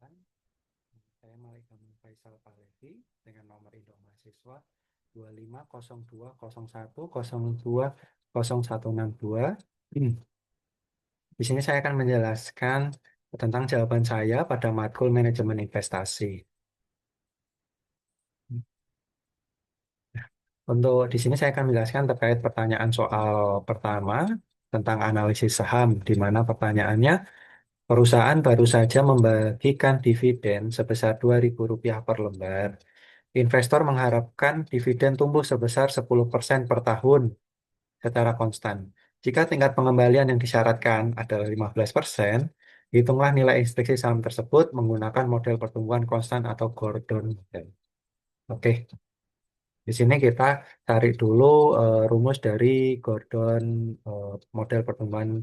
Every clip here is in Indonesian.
Saya Malaikum Faisal Palevi dengan nomor induk mahasiswa 250201020162. Di sini saya akan menjelaskan tentang jawaban saya pada matkul manajemen investasi. Untuk di sini saya akan menjelaskan terkait pertanyaan soal pertama tentang analisis saham, di mana pertanyaannya perusahaan baru saja membagikan dividen sebesar Rp2.000 per lembar. Investor mengharapkan dividen tumbuh sebesar 10% per tahun secara konstan. Jika tingkat pengembalian yang disyaratkan adalah 15%, hitunglah nilai instruksi saham tersebut menggunakan model pertumbuhan konstan atau Gordon model. Oke, di sini kita cari dulu rumus dari Gordon, eh, model pertumbuhan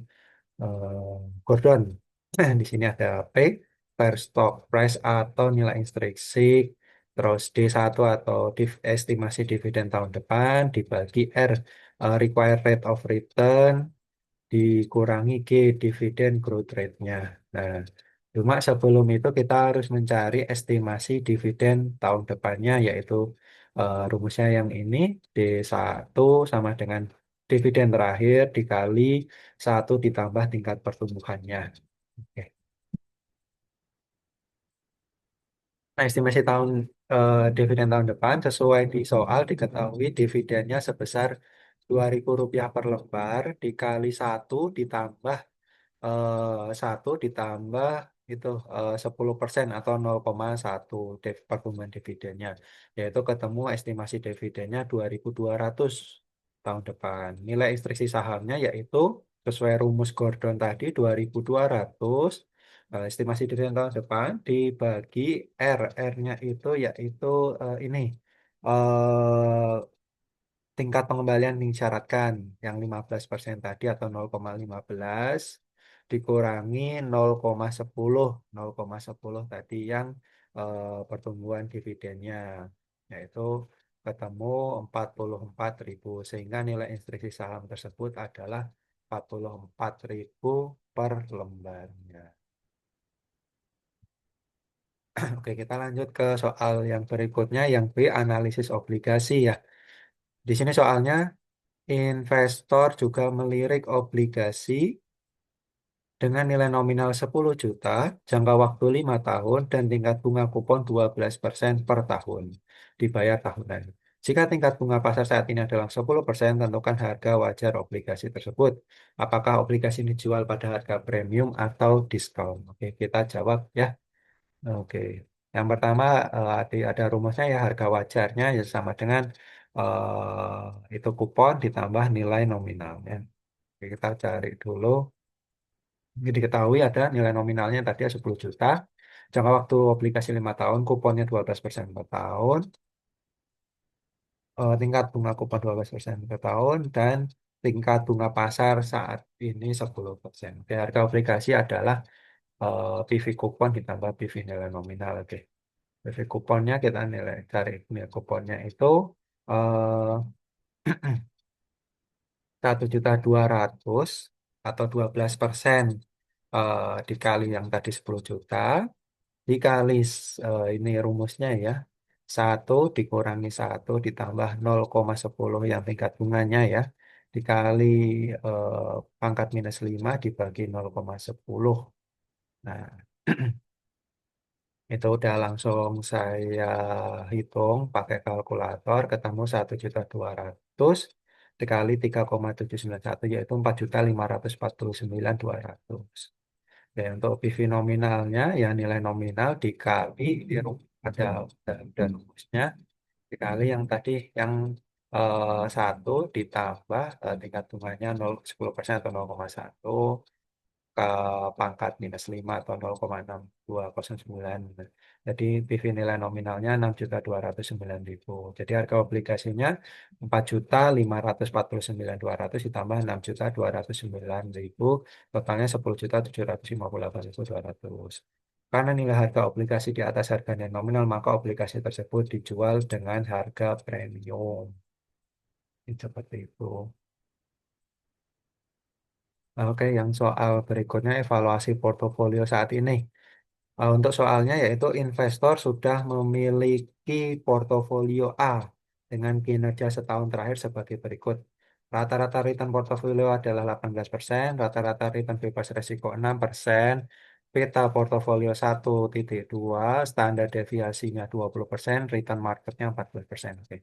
Gordon. Di sini ada P per stock price atau nilai intrinsik, terus D1 atau estimasi dividen tahun depan dibagi R, required rate of return dikurangi G, dividen growth rate-nya. Nah, cuma sebelum itu kita harus mencari estimasi dividen tahun depannya, yaitu rumusnya yang ini, D1 sama dengan dividen terakhir dikali 1 ditambah tingkat pertumbuhannya. Oke. Nah, estimasi dividen tahun depan sesuai di soal diketahui dividennya sebesar Rp2.000 per lembar dikali 1 ditambah itu 10% atau 0,1 pertumbuhan dividennya, yaitu ketemu estimasi dividennya 2.200 tahun depan. Nilai instruksi sahamnya yaitu sesuai rumus Gordon tadi 2.200, estimasi dividen tahun depan dibagi R. R-nya itu yaitu ini eh, tingkat pengembalian yang disyaratkan yang 15% tadi atau 0,15 dikurangi 0,10 0,10 tadi yang pertumbuhan dividennya, yaitu ketemu 44.000, sehingga nilai instruksi saham tersebut adalah 44.000 per lembarnya. Oke, kita lanjut ke soal yang berikutnya, yang B, analisis obligasi ya. Di sini soalnya, investor juga melirik obligasi dengan nilai nominal 10 juta, jangka waktu 5 tahun, dan tingkat bunga kupon 12% per tahun, dibayar tahunan. Jika tingkat bunga pasar saat ini adalah 10%, tentukan harga wajar obligasi tersebut. Apakah obligasi ini dijual pada harga premium atau diskon? Oke, kita jawab ya. Oke, yang pertama ada rumusnya ya, harga wajarnya ya sama dengan itu kupon ditambah nilai nominalnya. Oke, kita cari dulu. Ini diketahui ada nilai nominalnya tadi 10 juta. Jangka waktu obligasi 5 tahun, kuponnya 12% per tahun. Tingkat bunga kupon 12% per tahun. Dan tingkat bunga pasar saat ini 10%. Oke, harga obligasi adalah PV kupon ditambah PV nilai nominal. Oke, PV kuponnya kita cari nilai kuponnya itu eh, 1.200.000 atau 12% dikali yang tadi 10 juta dikali ini rumusnya ya, 1 dikurangi 1 ditambah 0,10 yang tingkat bunganya ya, dikali pangkat minus 5 dibagi 0,10. Nah, itu udah langsung saya hitung pakai kalkulator, ketemu 1.200.000 dikali 3,791, yaitu 4.549.200. Dan untuk PV nominalnya, ya nilai nominal dikali ada dan rumusnya, dikali yang tadi yang 1 ditambah tingkat bunganya 10% atau 0,1 ke pangkat minus 5 atau 0,6209. Jadi PV nilai nominalnya 6.209.000. Jadi harga obligasinya 4.549.200 ditambah 6.209.000. Totalnya 10.758.200. Karena nilai harga obligasi di atas harga nilai nominal, maka obligasi tersebut dijual dengan harga premium. Seperti itu. Oke, yang soal berikutnya evaluasi portofolio saat ini. Untuk soalnya yaitu investor sudah memiliki portofolio A dengan kinerja setahun terakhir sebagai berikut. Rata-rata return portofolio adalah 18%, rata-rata return bebas risiko 6%, peta portofolio 1,2, standar deviasinya 20%, return marketnya 14%. Oke.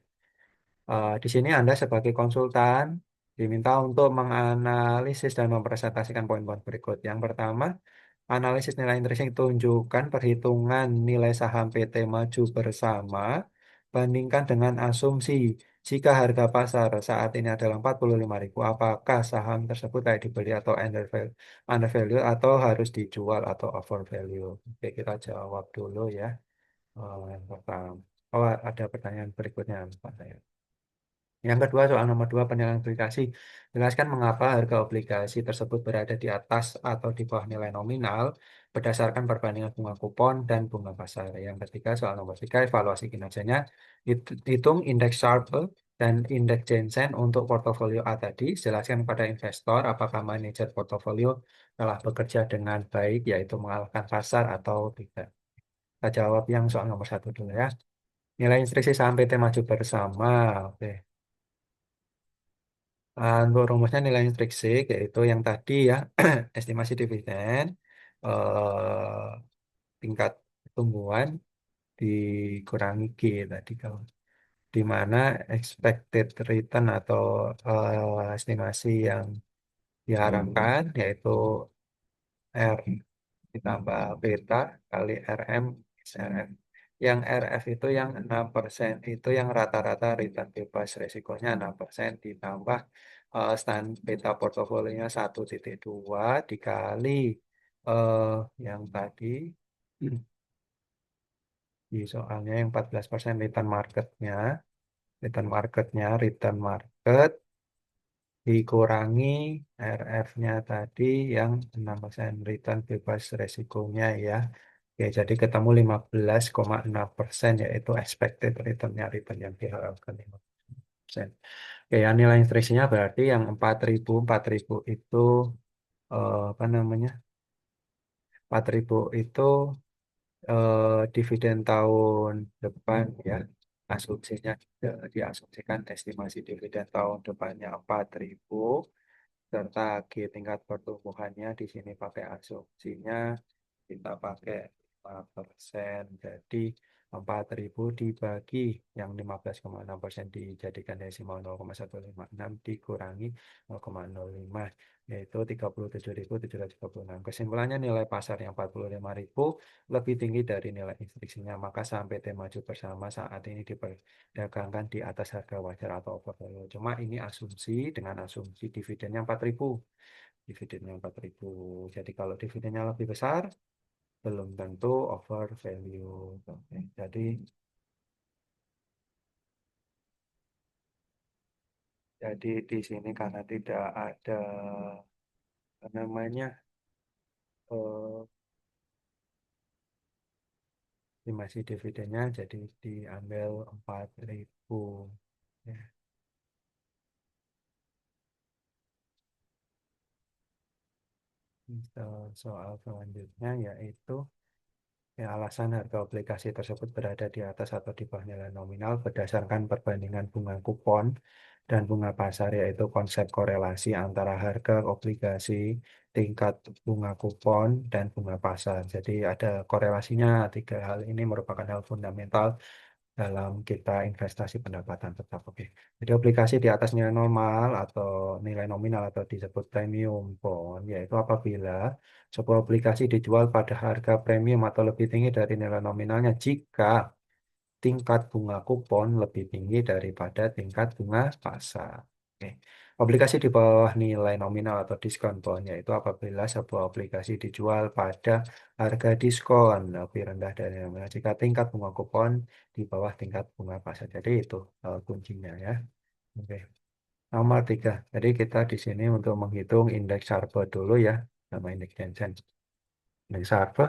Di sini Anda sebagai konsultan diminta untuk menganalisis dan mempresentasikan poin-poin berikut. Yang pertama, analisis nilai intrinsik tunjukkan perhitungan nilai saham PT Maju Bersama bandingkan dengan asumsi jika harga pasar saat ini adalah 45.000, apakah saham tersebut layak dibeli atau under value atau harus dijual atau over value. Oke, kita jawab dulu ya. Yang pertama. Oh, ada pertanyaan berikutnya, Pak saya. Yang kedua, soal nomor dua, penilaian obligasi. Jelaskan mengapa harga obligasi tersebut berada di atas atau di bawah nilai nominal berdasarkan perbandingan bunga kupon dan bunga pasar. Yang ketiga, soal nomor tiga, evaluasi kinerjanya. Hitung indeks Sharpe dan indeks Jensen untuk portofolio A tadi. Jelaskan kepada investor apakah manajer portofolio telah bekerja dengan baik, yaitu mengalahkan pasar atau tidak. Kita jawab yang soal nomor satu dulu ya. Nilai instruksi saham PT Maju Bersama. Oke. Untuk rumusnya nilai intrinsik yaitu yang tadi ya, estimasi dividen, eh, tingkat pertumbuhan dikurangi G tadi kalau di mana expected return atau estimasi yang diharapkan yaitu R ditambah beta kali RM RF. Yang RF itu yang 6% itu yang rata-rata return bebas resikonya 6% ditambah beta portofolionya 1,2 dikali eh, yang tadi di soalnya yang 14% return market dikurangi RF-nya tadi yang 6% return bebas resikonya ya. Ya, jadi ketemu 15,6% yaitu expected return yang diharapkan 15%. Oke, yang nilai instruksinya berarti yang 4.000 itu apa namanya? 4.000 itu dividen tahun depan ya. Asumsinya diasumsikan estimasi dividen tahun depannya 4.000 serta G tingkat pertumbuhannya di sini pakai asumsinya kita pakai 5%. Jadi 4.000 dibagi yang 15,6% dijadikan desimal 0,156 dikurangi 0,05 yaitu 37.736. Kesimpulannya nilai pasar yang 45.000 lebih tinggi dari nilai instruksinya. Maka saham PT Maju Bersama saat ini diperdagangkan di atas harga wajar atau overvalue. Cuma ini asumsi dengan asumsi dividennya 4.000. Dividennya 4.000. Jadi kalau dividennya lebih besar, belum tentu over value. Oke, jadi di sini karena tidak ada apa namanya eh, estimasi dividennya, jadi diambil 4.000. Ya, soal selanjutnya yaitu ya, alasan harga obligasi tersebut berada di atas atau di bawah nilai nominal berdasarkan perbandingan bunga kupon dan bunga pasar, yaitu konsep korelasi antara harga obligasi, tingkat bunga kupon, dan bunga pasar. Jadi ada korelasinya, tiga hal ini merupakan hal fundamental dalam kita investasi pendapatan tetap. Oke. Jadi obligasi di atas nilai normal atau nilai nominal atau disebut premium bond, yaitu apabila sebuah obligasi dijual pada harga premium atau lebih tinggi dari nilai nominalnya jika tingkat bunga kupon lebih tinggi daripada tingkat bunga pasar. Oke. Obligasi di bawah nilai nominal atau diskon bond yaitu apabila sebuah obligasi dijual pada harga diskon lebih rendah dari nominal jika tingkat bunga kupon di bawah tingkat bunga pasar. Jadi itu kuncinya ya. Oke. Nomor tiga. Jadi kita di sini untuk menghitung indeks Sharpe dulu ya, sama indeks Jensen. Indeks Sharpe.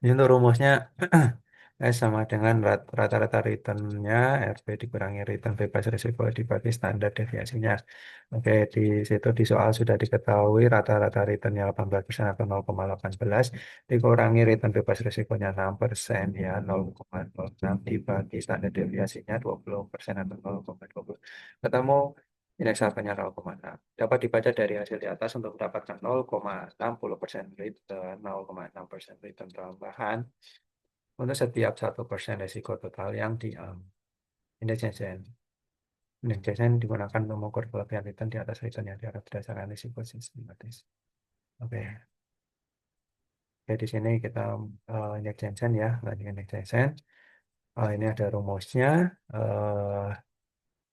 Ini untuk rumusnya S sama dengan rata-rata returnnya RP dikurangi return bebas risiko dibagi standar deviasinya. Oke, di situ di soal sudah diketahui rata-rata returnnya 18% atau 0,18 dikurangi return bebas risikonya 6% ya 0,06 dibagi standar deviasinya 20% atau 0,20. Ketemu indeks harganya 0,6. Dapat dibaca dari hasil di atas untuk mendapatkan 0,60% return, 0,6% return tambahan untuk setiap 1% risiko total yang diambil. Indeks Jensen. Indeks Jensen digunakan untuk mengukur kelebihan return di atas return yang dianggap berdasarkan risiko sistematis. Oke, Oke, di sini kita indeks Jensen ya, banding indeks Jensen. Ini ada rumusnya. eh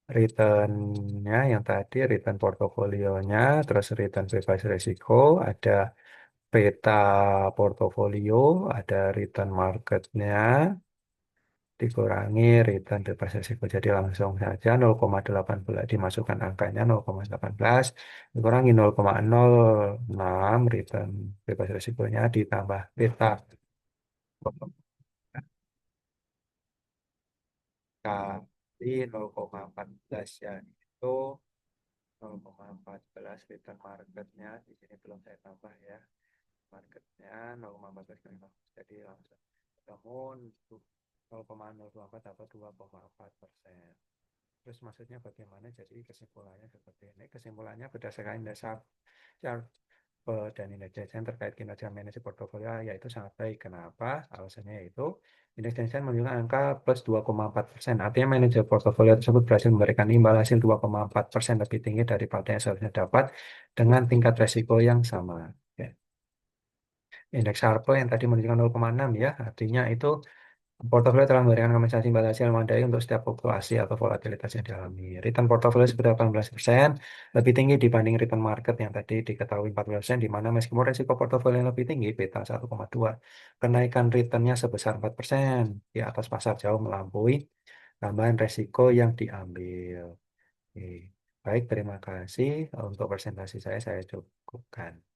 Returnnya yang tadi, return portofolionya, terus return bebas risiko, ada peta portofolio, ada return marketnya, dikurangi return bebas risiko. Jadi langsung saja 0,18 dimasukkan angkanya 0,18 dikurangi 0,06 return bebas risikonya ditambah beta kali 0,14 ya itu 0,14 return marketnya di sini belum saya tambah ya marketnya 0,14 kali 0. Jadi langsung ketemu 0,024 atau 2,4%. Terus maksudnya bagaimana? Jadi kesimpulannya seperti ini. Kesimpulannya berdasarkan dasar Sharpe dan indeks Jensen terkait kinerja manajer portofolio yaitu sangat baik. Kenapa? Alasannya yaitu indeks Jensen menunjukkan angka plus 2,4%. Artinya manajer portofolio tersebut berhasil memberikan imbal hasil 2,4% lebih tinggi daripada yang seharusnya dapat dengan tingkat resiko yang sama. Ya. Indeks Sharpe yang tadi menunjukkan 0,6 ya, artinya itu portofolio telah memberikan kompensasi imbal hasil yang memadai untuk setiap fluktuasi atau volatilitas yang dialami. Return portofolio sekitar 18%, lebih tinggi dibanding return market yang tadi diketahui 14%, di mana meskipun risiko portofolio yang lebih tinggi, beta 1,2, kenaikan returnnya sebesar 4%, di atas pasar jauh melampaui tambahan resiko yang diambil. Oke. Baik, terima kasih. Untuk presentasi saya cukupkan.